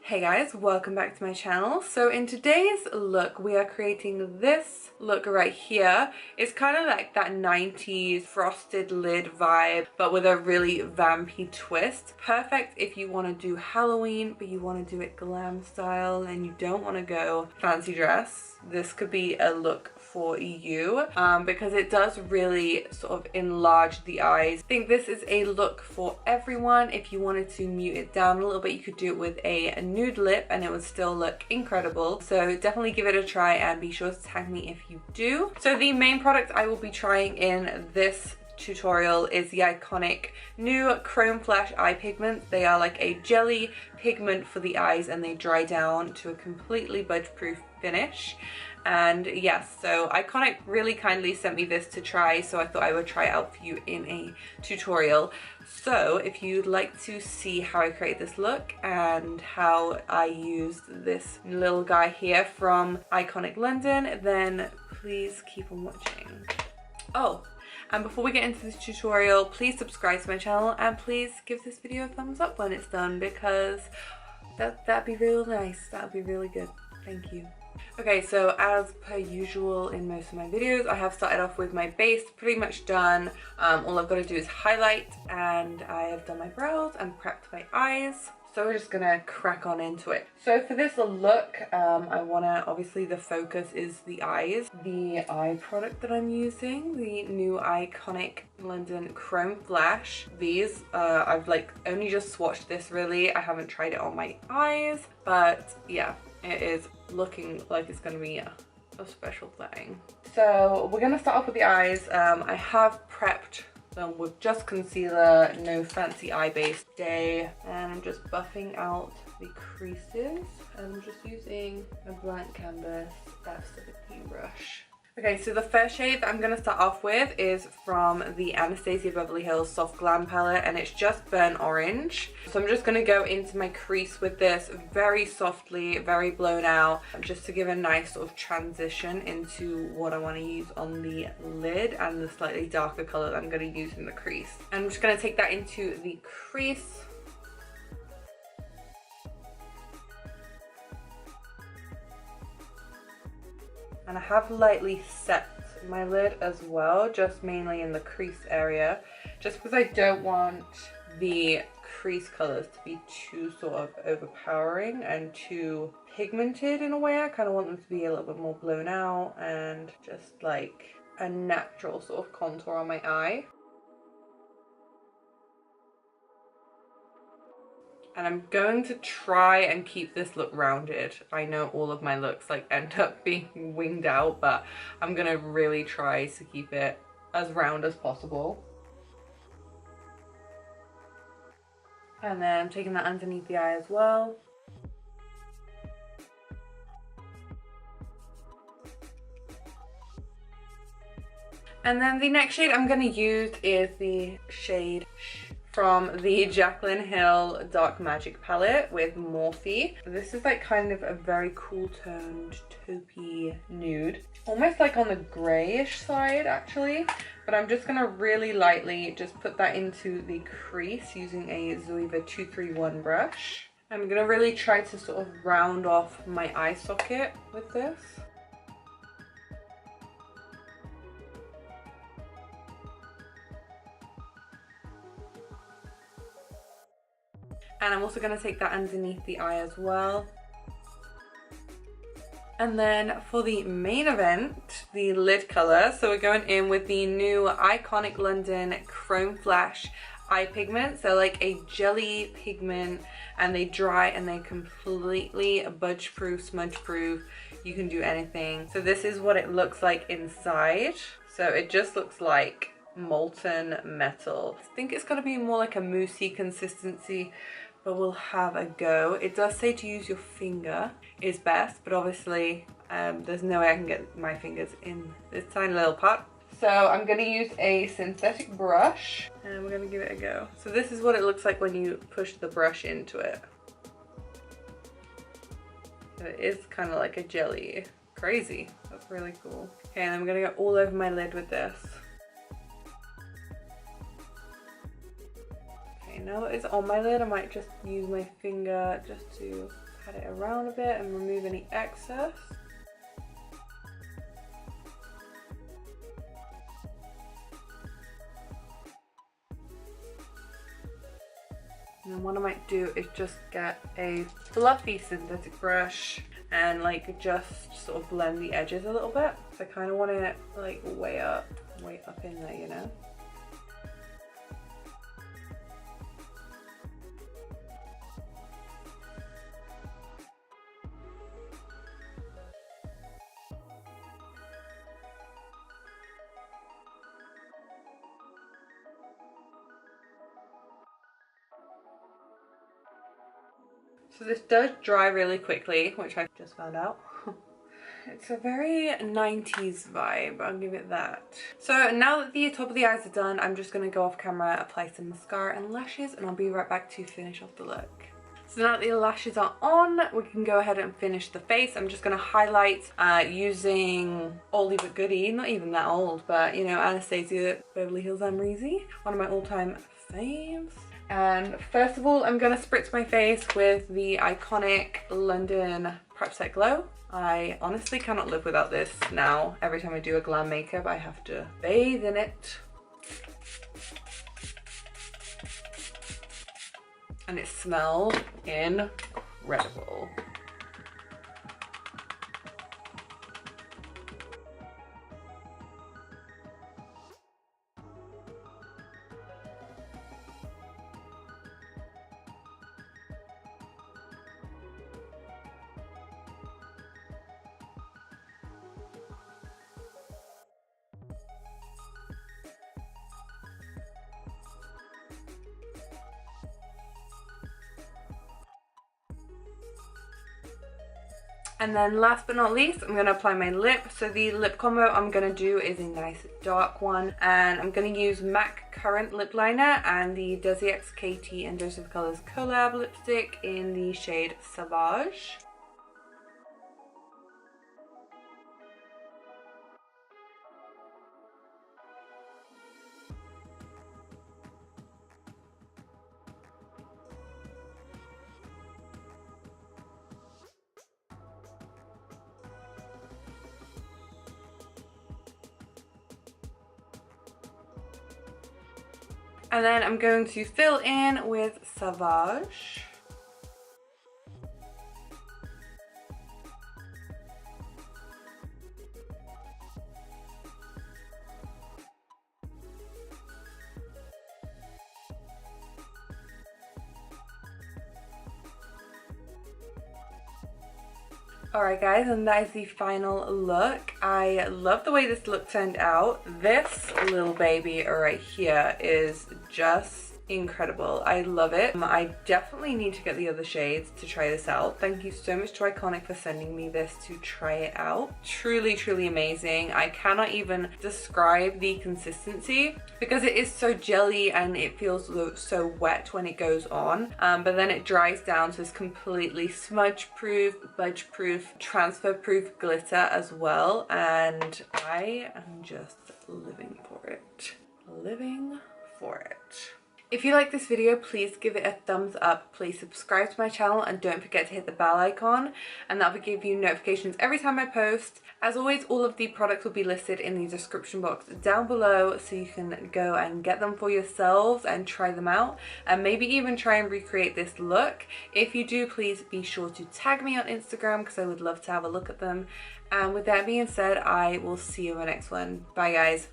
Hey guys, welcome back to my channel. So in today's look, we are creating this look right here. It's kind of like that 90s frosted lid vibe, but with a really vampy twist. Perfect if you want to do Halloween, but you want to do it glam style and you don't want to go fancy dress. This could be a look for you because it does really sort of enlarge the eyes. I think this is a look for everyone. If you wanted to mute it down a little bit, you could do it with a nude lip and it would still look incredible. So definitely give it a try and be sure to tag me if you do. So the main product I will be trying in this tutorial is the iconic new Chrome Flash eye pigments. They are like a jelly pigment for the eyes and they dry down to a completely budge-proof finish. And yes, so Iconic really kindly sent me this to try, so I thought I would try it out for you in a tutorial. So if you'd like to see how I create this look and how I used this little guy here from Iconic London, then please keep on watching. Oh, and before we get into this tutorial, please subscribe to my channel and please give this video a thumbs up when it's done, because that'd be real nice. That'd be really good. Thank you. Okay, so as per usual in most of my videos, I have started off with my base pretty much done. All I've got to do is highlight, and I have done my brows and prepped my eyes. So we're just gonna crack on into it. So for this look, I wanna, obviously the focus is the eyes. The eye product that I'm using, the new Iconic London Chrome Flash. These, I've like only just swatched this really. I haven't tried it on my eyes, but yeah, it is looking like it's gonna be a special thing. So we're gonna start off with the eyes. I have prepped them with just concealer, no fancy eye base today, and I'm just buffing out the creases. I'm just using a blank canvas, that's the big brush. Okay, so the first shade that I'm going to start off with is from the Anastasia Beverly Hills Soft Glam palette, and it's just burnt orange. So I'm just going to go into my crease with this very softly, very blown out, just to give a nice sort of transition into what I want to use on the lid and the slightly darker color that I'm going to use in the crease. And I'm just going to take that into the crease. And I have lightly set my lid as well, just mainly in the crease area, just because I don't want the crease colors to be too sort of overpowering and too pigmented in a way. I kind of want them to be a little bit more blown out and just like a natural sort of contour on my eye. And I'm going to try and keep this look rounded. I know all of my looks like end up being winged out, but I'm gonna really try to keep it as round as possible. And then I'm taking that underneath the eye as well. And then the next shade I'm gonna use is the shade from the Jaclyn Hill Dark Magic palette with Morphe. This is like kind of a very cool toned taupey nude, almost like on the grayish side actually, but I'm just gonna really lightly just put that into the crease using a Zoeva 231 brush. I'm gonna really try to sort of round off my eye socket with this. And I'm also going to take that underneath the eye as well. And then for the main event, the lid color. So we're going in with the new Iconic London Chrome Flash eye pigments. They're like a jelly pigment and they dry and they're completely budge proof, smudge proof. You can do anything. So this is what it looks like inside. So it just looks like molten metal. I think it's going to be more like a moussey consistency, but we'll have a go. It does say to use your finger is best, but obviously there's no way I can get my fingers in this tiny little pot. So I'm gonna use a synthetic brush and we're gonna give it a go. So this is what it looks like when you push the brush into it. So it is kind of like a jelly. Crazy, that's really cool. Okay, and I'm gonna go all over my lid with this. Now that it's on my lid, I might just use my finger just to pat it around a bit and remove any excess. And then what I might do is just get a fluffy synthetic brush and like just sort of blend the edges a little bit. So I kind of want it like way up in there, you know? So this does dry really quickly, which I just found out. It's a very 90s vibe, I'll give it that. So now that the top of the eyes are done, I'm just gonna go off camera, apply some mascara and lashes, and I'll be right back to finish off the look. So now that the lashes are on, we can go ahead and finish the face. I'm just gonna highlight using oldie but goodie, not even that old, but you know, Anastasia Beverly Hills Amrezy, one of my all-time faves. And first of all, I'm gonna spritz my face with the iconic London Prep Set Glow. I honestly cannot live without this now. Every time I do a glam makeup, I have to bathe in it. And it smells incredible. And then last but not least, I'm going to apply my lip. So the lip combo I'm going to do is a nice dark one. And I'm going to use MAC Current Lip Liner and the DesixKaty and Dose of Colors collab lipstick in the shade Savage. And then I'm going to fill in with Savage. Alright guys, and that is the final look. I love the way this look turned out. This little baby right here is just incredible. I love it. I definitely need to get the other shades to try this out. Thank you so much to Iconic for sending me this to try it out. Truly, truly amazing. I cannot even describe the consistency because it is so jelly and it feels so wet when it goes on. But then it dries down, so it's completely smudge proof, budge proof, transfer proof glitter as well. And I am just living for it. Living for it. If you like this video, please give it a thumbs up. Please subscribe to my channel and don't forget to hit the bell icon, and that will give you notifications every time I post. As always, all of the products will be listed in the description box down below, so you can go and get them for yourselves and try them out, and maybe even try and recreate this look. If you do, please be sure to tag me on Instagram because I would love to have a look at them. And with that being said, I will see you in the next one. Bye guys.